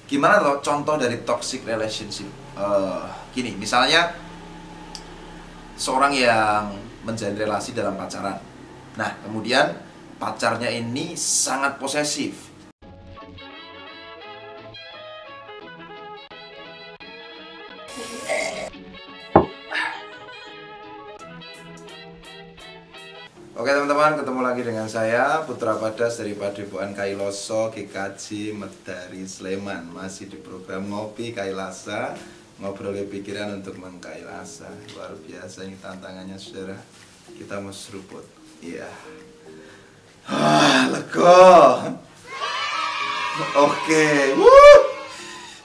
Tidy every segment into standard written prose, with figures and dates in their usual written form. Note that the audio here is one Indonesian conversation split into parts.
Gimana loh contoh dari toxic relationship? Gini, misalnya seorang yang menjalin relasi dalam pacaran. Nah, kemudian pacarnya ini sangat posesif. Oke teman-teman, ketemu lagi dengan saya Putra Padas dari Padepokan Kailoso GKJ Medari Sleman. Masih di program Ngopi Kailasa, ngobrol pikiran untuk mengkailasa. Luar biasa ini tantangannya saudara. Kita mau seruput. Iya. Lego. Oke.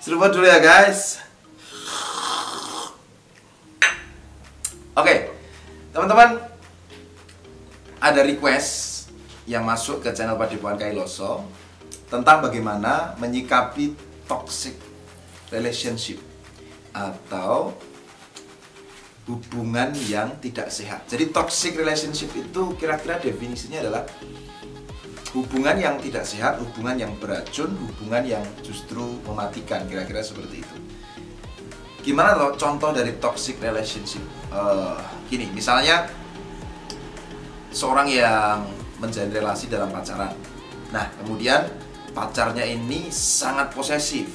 Seruput dulu ya guys. Oke, teman-teman, ada request yang masuk ke channel Padepokan Kailoso tentang bagaimana menyikapi toxic relationship atau hubungan yang tidak sehat. Jadi toxic relationship itu kira-kira definisinya adalah hubungan yang tidak sehat, hubungan yang beracun, hubungan yang justru mematikan, kira-kira seperti itu. Gimana loh contoh dari toxic relationship? Gini, misalnya seorang yang menjalin relasi dalam pacaran. Nah, kemudian pacarnya ini sangat posesif.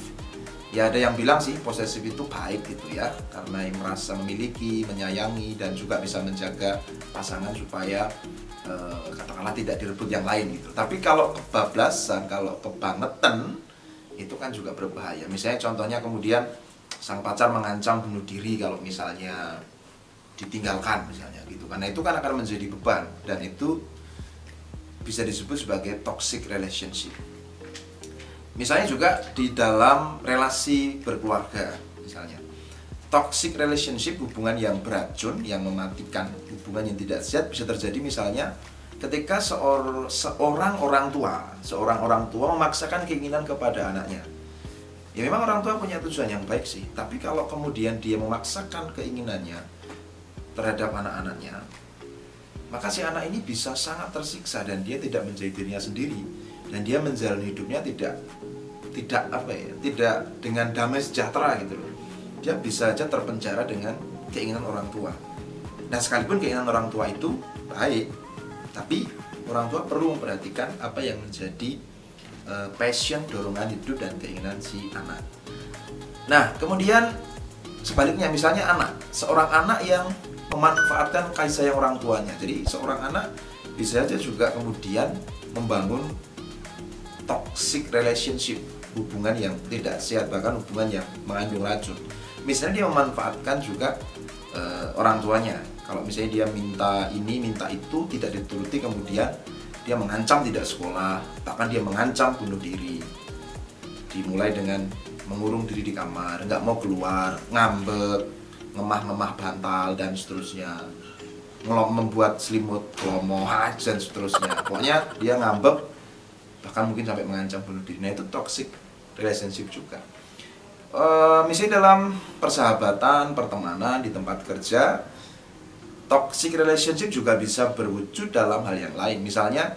Ya ada yang bilang sih posesif itu baik gitu ya, karena yang merasa memiliki, menyayangi, dan juga bisa menjaga pasangan supaya katakanlah tidak direbut yang lain gitu. Tapi kalau kebablasan, kalau kebangetan, itu kan juga berbahaya. Misalnya contohnya kemudian sang pacar mengancam bunuh diri kalau misalnya ditinggalkan misalnya gitu, karena itu kan akan menjadi beban dan itu bisa disebut sebagai toxic relationship. Misalnya juga di dalam relasi berkeluarga, misalnya toxic relationship, hubungan yang beracun, yang mematikan, hubungan yang tidak sehat bisa terjadi misalnya ketika seorang orang tua memaksakan keinginan kepada anaknya. Ya memang orang tua punya tujuan yang baik sih, tapi kalau kemudian dia memaksakan keinginannya terhadap anak-anaknya, maka si anak ini bisa sangat tersiksa dan dia tidak menjadi dirinya sendiri, dan dia menjalani hidupnya tidak dengan damai sejahtera gitu loh. Dia bisa aja terpenjara dengan keinginan orang tua. Nah, sekalipun keinginan orang tua itu baik, tapi orang tua perlu memperhatikan apa yang menjadi passion, dorongan hidup dan keinginan si anak. Nah, kemudian sebaliknya misalnya seorang anak yang memanfaatkan kasih sayang orang tuanya. Jadi seorang anak bisa saja juga kemudian membangun toxic relationship, hubungan yang tidak sehat, bahkan hubungan yang mengandung racun. Misalnya dia memanfaatkan juga orang tuanya. Kalau misalnya dia minta ini, minta itu, tidak dituruti, kemudian dia mengancam tidak sekolah, bahkan dia mengancam bunuh diri. Dimulai dengan mengurung diri di kamar, nggak mau keluar, ngambek, ngemah-ngemah bantal dan seterusnya, membuat selimut kelomo dan seterusnya. Pokoknya dia ngambek, bahkan mungkin sampai mengancam bunuh diri. Nah, itu toxic relationship juga. Misalnya dalam persahabatan, pertemanan, di tempat kerja, toxic relationship juga bisa berwujud dalam hal yang lain. Misalnya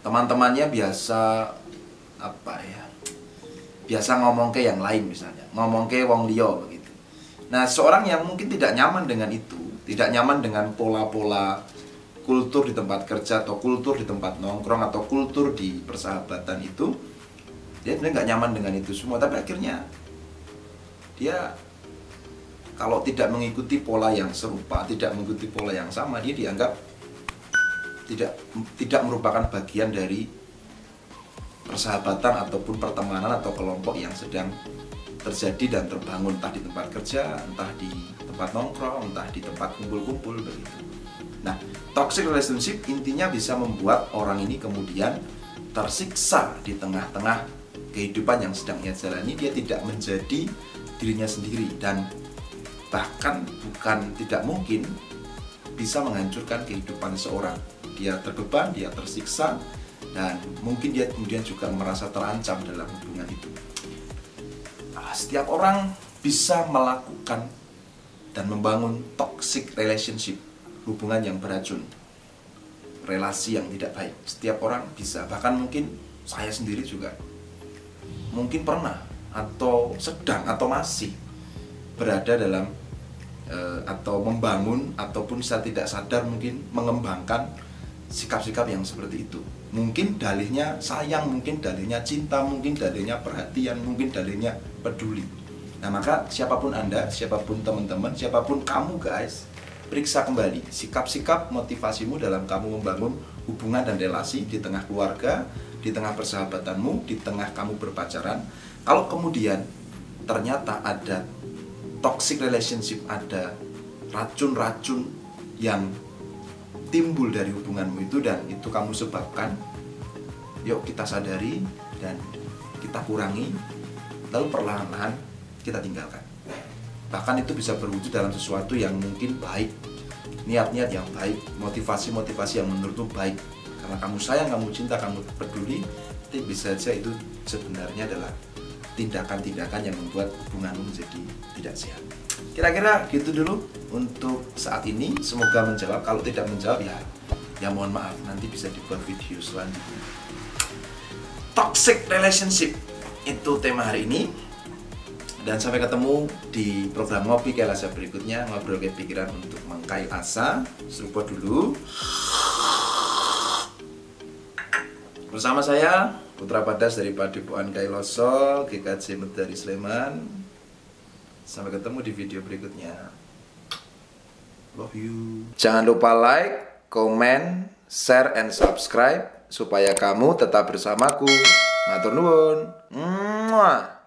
teman-temannya biasa biasa ngomong ke yang lain, misalnya ngomong ke wong liya begitu. Nah, seorang yang mungkin tidak nyaman dengan itu, tidak nyaman dengan pola-pola kultur di tempat kerja atau kultur di tempat nongkrong atau kultur di persahabatan itu, dia sebenarnya nggak nyaman dengan itu semua. Tapi akhirnya dia kalau tidak mengikuti pola yang serupa, tidak mengikuti pola yang sama, dia dianggap tidak merupakan bagian dari persahabatan ataupun pertemanan atau kelompok yang sedang terjadi dan terbangun, entah di tempat kerja, entah di tempat nongkrong, entah di tempat kumpul-kumpul begitu. Nah, toxic relationship intinya bisa membuat orang ini kemudian tersiksa di tengah-tengah kehidupan yang sedang ia jalani. Dia tidak menjadi dirinya sendiri dan bahkan bukan tidak mungkin bisa menghancurkan kehidupan seseorang. Dia terbeban, dia tersiksa, dan mungkin dia kemudian juga merasa terancam dalam hubungan itu. Setiap orang bisa melakukan dan membangun toxic relationship, hubungan yang beracun, relasi yang tidak baik. Setiap orang bisa, bahkan mungkin saya sendiri juga mungkin pernah atau sedang atau masih berada dalam atau membangun ataupun saya tidak sadar mungkin mengembangkan sikap-sikap yang seperti itu. Mungkin dalihnya sayang, mungkin dalihnya cinta, mungkin dalihnya perhatian, mungkin dalihnya peduli. Nah, maka siapapun Anda, siapapun teman-teman, siapapun kamu guys, periksa kembali sikap-sikap motivasimu dalam kamu membangun hubungan dan relasi di tengah keluarga, di tengah persahabatanmu, di tengah kamu berpacaran. Kalau kemudian ternyata ada toxic relationship, ada racun-racun yang timbul dari hubunganmu itu dan itu kamu sebabkan, yuk kita sadari dan kita kurangi, lalu perlahan-lahan kita tinggalkan. Bahkan itu bisa berwujud dalam sesuatu yang mungkin baik, niat-niat yang baik, motivasi-motivasi yang menurutmu baik, karena kamu sayang, kamu cinta, kamu peduli. Tapi bisa saja itu sebenarnya adalah tindakan-tindakan yang membuat hubunganmu menjadi tidak sehat. Kira-kira gitu dulu untuk saat ini. Semoga menjawab. Kalau tidak menjawab ya mohon maaf, nanti bisa dibuat video selanjutnya. Toxic relationship itu tema hari ini. Dan sampai ketemu di program Ngopi Kail Asa berikutnya. Ngobrol ke pikiran untuk mengkail asa. Seruput dulu. Bersama saya Putra Padas dari Padepokan Kailoso GKJ Medari Sleman. Sampai ketemu di video berikutnya. Love you. Jangan lupa like, comment, share, and subscribe supaya kamu tetap bersamaku. Matur nuwun. Mwah.